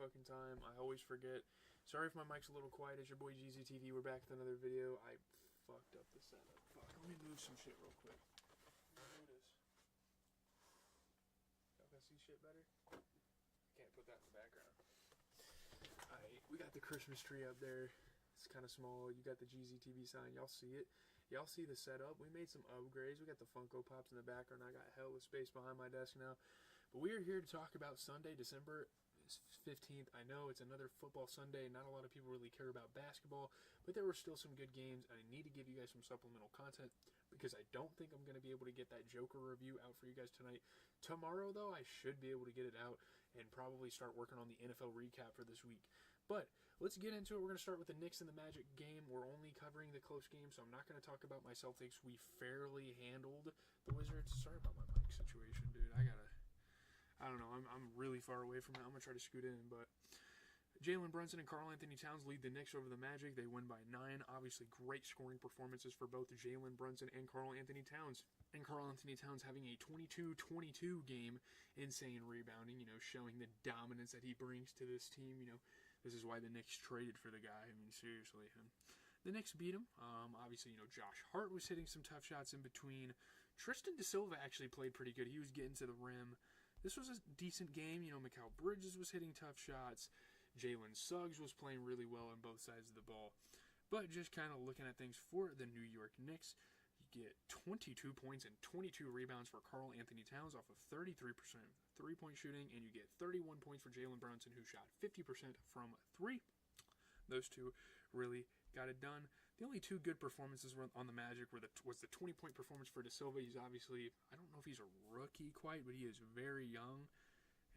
fucking time. I always forget. Sorry if my mic's a little quiet. It's your boy GZTV. We're back with another video. I fucked up the setup. Fuck, let me move some shit real quick. Notice. Y'all can see shit better? I can't put that in the background. Alright, we got the Christmas tree up there. It's kind of small. You got the GZTV sign. Y'all see it. Y'all see the setup. We made some upgrades. We got the Funko Pops in the background. I got hell of space behind my desk now. But we are here to talk about Sunday, December 15th. I know it's another football Sunday. Not a lot of people really care about basketball, but there were still some good games. And I need to give you guys some supplemental content because I don't think I'm going to be able to get that Joker review out for you guys tonight. Tomorrow, though, I should be able to get it out and probably start working on the NFL recap for this week. But let's get into it. We're going to start with the Knicks and the Magic game. We're only covering the close game, so I'm not going to talk about my Celtics. We fairly handled the Wizards. Sorry about my mic situation, dude. I don't know. I'm really far away from it. I'm going to try to scoot in, but Jalen Brunson and Karl-Anthony Towns lead the Knicks over the Magic. They win by 9. Obviously, great scoring performances for both Jalen Brunson and Karl-Anthony Towns. And Karl-Anthony Towns having a 22-22 game, insane rebounding, showing the dominance that he brings to this team. This is why the Knicks traded for the guy. I mean, seriously. The Knicks beat him. Obviously, Josh Hart was hitting some tough shots in between. Tristan da Silva actually played pretty good. He was getting to the rim. This was a decent game. Mikal Bridges was hitting tough shots. Jalen Suggs was playing really well on both sides of the ball. But just kind of looking at things for the New York Knicks, you get 22 points and 22 rebounds for Karl-Anthony Towns off of 33% three-point shooting, and you get 31 points for Jalen Brunson, who shot 50% from 3. Those two really got it done. The only two good performances on the Magic was the 20-point performance for da Silva. He's obviously, I don't know if he's a rookie quite, but he is very young.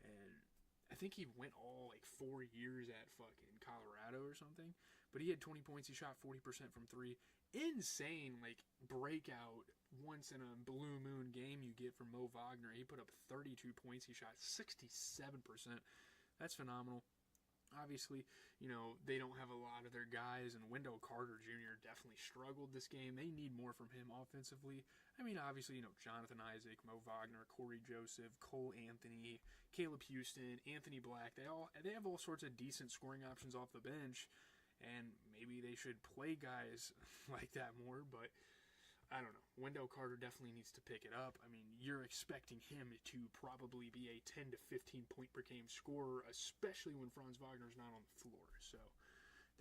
And I think he went all 4 years at fucking Colorado or something. But he had 20 points. He shot 40% from 3. Insane, breakout, once in a blue moon game you get from Mo Wagner. He put up 32 points. He shot 67%. That's phenomenal. Obviously, they don't have a lot of their guys, and Wendell Carter Jr. definitely struggled this game. They need more from him offensively. I mean, obviously, Jonathan Isaac, Mo Wagner, Corey Joseph, Cole Anthony, Caleb Houston, Anthony Black. They have all sorts of decent scoring options off the bench, and maybe they should play guys like that more, but I don't know. Wendell Carter definitely needs to pick it up. I mean, you're expecting him to probably be a 10 to 15 point per game scorer, especially when Franz Wagner's not on the floor. So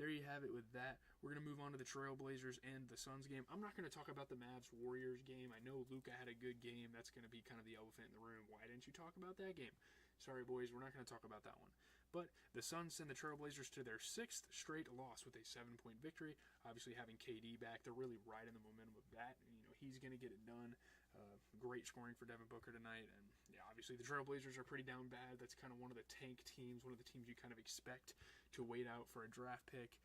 there you have it with that. We're going to move on to the Trailblazers and the Suns game. I'm not going to talk about the Mavs-Warriors game. I know Luka had a good game. That's going to be kind of the elephant in the room. Why didn't you talk about that game? Sorry, boys, we're not going to talk about that one. But the Suns send the Trailblazers to their 6th straight loss with a 7-point victory. Obviously, having KD back, they're really riding the momentum of that. He's going to get it done. Great scoring for Devin Booker tonight. And, yeah, obviously, the Trailblazers are pretty down bad. That's kind of one of the tank teams, one of the teams you kind of expect to wait out for a draft pick.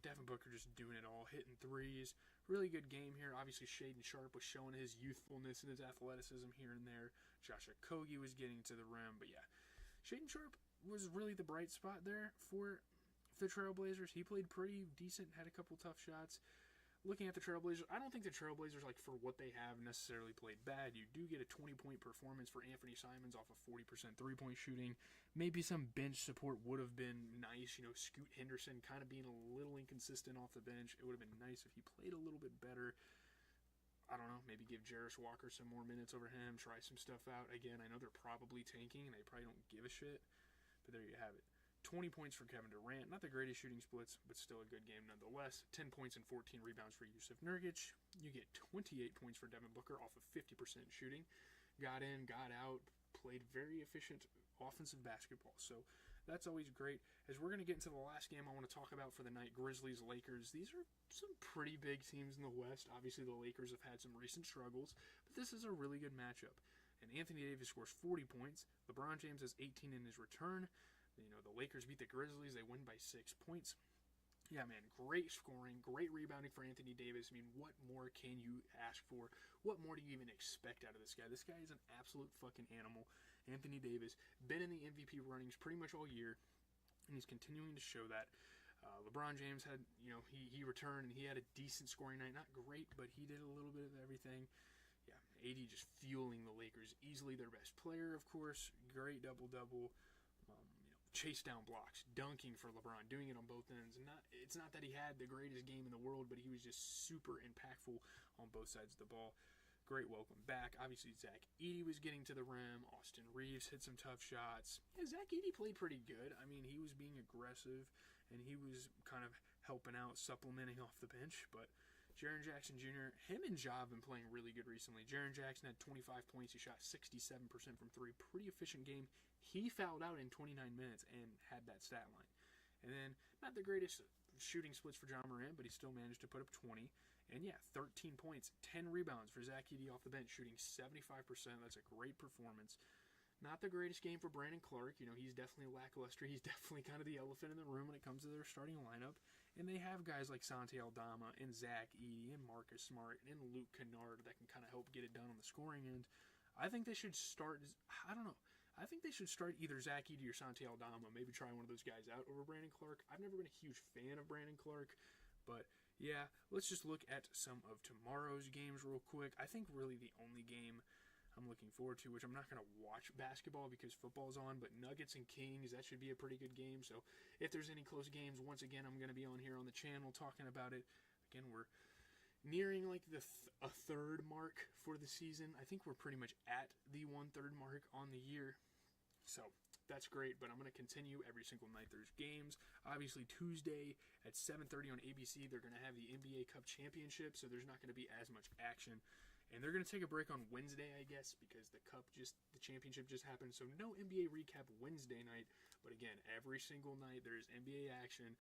Devin Booker just doing it all, hitting threes. Really good game here. Obviously, Shaedon Sharpe was showing his youthfulness and his athleticism here and there. Josh Okogie was getting to the rim. But, yeah, Shaedon Sharpe was really the bright spot there for the Trailblazers. He played pretty decent, had a couple tough shots. Looking at the Trailblazers, I don't think the Trailblazers, for what they have, necessarily played bad. You do get a 20-point performance for Anthony Simons off of 40% three-point shooting. Maybe some bench support would have been nice. Scoot Henderson kind of being a little inconsistent off the bench. It would have been nice if he played a little bit better. I don't know, maybe give Jarris Walker some more minutes over him, try some stuff out. Again, I know they're probably tanking, and they probably don't give a shit. But there you have it. 20 points for Kevin Durant. Not the greatest shooting splits, but still a good game nonetheless. 10 points and 14 rebounds for Jusuf Nurkic. You get 28 points for Devin Booker off of 50% shooting. Got in, got out, played very efficient offensive basketball. So that's always great. As we're going to get into the last game I want to talk about for the night, Grizzlies-Lakers. These are some pretty big teams in the West. Obviously, the Lakers have had some recent struggles, but this is a really good matchup. And Anthony Davis scores 40 points. LeBron James has 18 in his return. The Lakers beat the Grizzlies. They win by 6 points. Yeah, man, great scoring, great rebounding for Anthony Davis. I mean, what more can you ask for? What more do you even expect out of this guy? This guy is an absolute fucking animal. Anthony Davis, been in the MVP runnings pretty much all year, and he's continuing to show that. LeBron James had, he returned, and he had a decent scoring night. Not great, but he did a little bit of everything. Yeah, AD just fueling the Lakers. Easily their best player, of course. Great double-double. chase down blocks, dunking for LeBron, doing it on both ends. And it's not that he had the greatest game in the world, but he was just super impactful on both sides of the ball. Great welcome back. Obviously, Zach Edey was getting to the rim. Austin Reeves hit some tough shots. Yeah, Zach Edey played pretty good. I mean, he was being aggressive, and he was kind of helping out, supplementing off the bench. But Jaren Jackson Jr., him and Ja have been playing really good recently. Jaren Jackson had 25 points. He shot 67% from three. Pretty efficient game. He fouled out in 29 minutes and had that stat line. And then, not the greatest shooting splits for Ja Morant, but he still managed to put up 20. And yeah, 13 points, 10 rebounds for Zach Edey off the bench, shooting 75%. That's a great performance. Not the greatest game for Brandon Clark. You know, he's definitely lackluster. He's definitely kind of the elephant in the room when it comes to their starting lineup. And they have guys like Santi Aldama and Zach Edey and Marcus Smart and Luke Kennard that can kind of help get it done on the scoring end. I think they should start, I don't know. I think they should start either Zach Edey or Santi Aldama. Maybe try one of those guys out over Brandon Clark. I've never been a huge fan of Brandon Clark. But yeah, let's just look at some of tomorrow's games real quick. I think really the only game I'm looking forward to, which I'm not going to watch basketball because football's on, but Nuggets and Kings, that should be a pretty good game. So if there's any close games, once again, I'm going to be on here on the channel talking about it. Again, we're nearing like a third mark for the season. I think we're pretty much at the 1/3 mark on the year. So that's great, but I'm going to continue every single night. There's games. Obviously, Tuesday at 7:30 on ABC, they're going to have the NBA Cup Championship, so there's not going to be as much action. And they're going to take a break on Wednesday, I guess, because the championship just happened. So no NBA recap Wednesday night. But again, every single night there's NBA action.